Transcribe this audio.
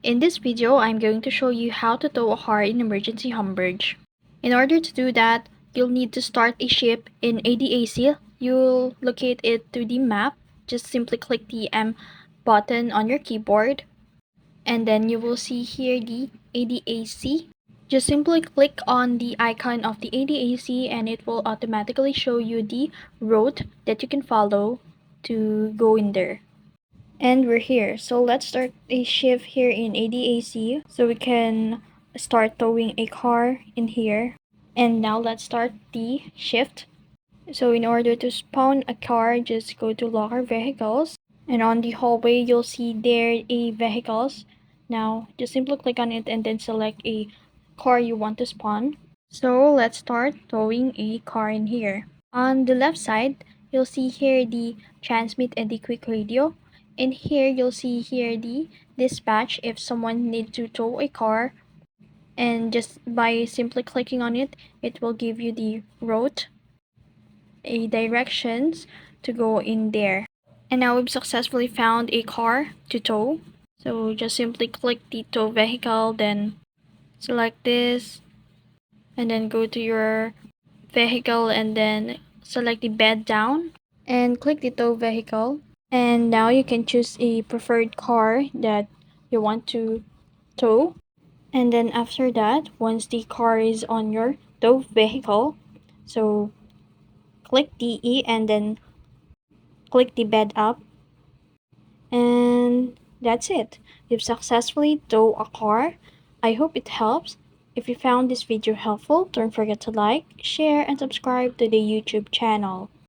In this video, I'm going to show you how to tow a car in Emergency Hamburg. In order to do that, you'll need to start a ship in ADAC. You'll locate it to the map. Just simply click the M button on your keyboard. And then you will see here the ADAC. Just simply click on the icon of the ADAC and it will automatically show you the route that you can follow to go in there. And we're here. So let's start a shift here in ADAC so we can start towing a car in here. And now let's start the shift. So in order to spawn a car, just go to locker vehicles. And on the hallway, you'll see there a vehicles. Now just simply click on it and then select a car you want to spawn. So let's start towing a car in here. On the left side, you'll see here the transmit and the quick radio. In here, you'll see here the dispatch if someone needs to tow a car. And just by simply clicking on it, it will give you the route, a directions to go in there. And now we've successfully found a car to tow. So just simply click the tow vehicle, then select this, and then go to your vehicle and then select the bed down and click the tow vehicle. And now you can choose a preferred car that you want to tow. And then after that, once the car is on your tow vehicle, so click DE and then click the bed up. And that's it. You've successfully towed a car. I hope it helps. If you found this video helpful, don't forget to like, share, and subscribe to the YouTube channel.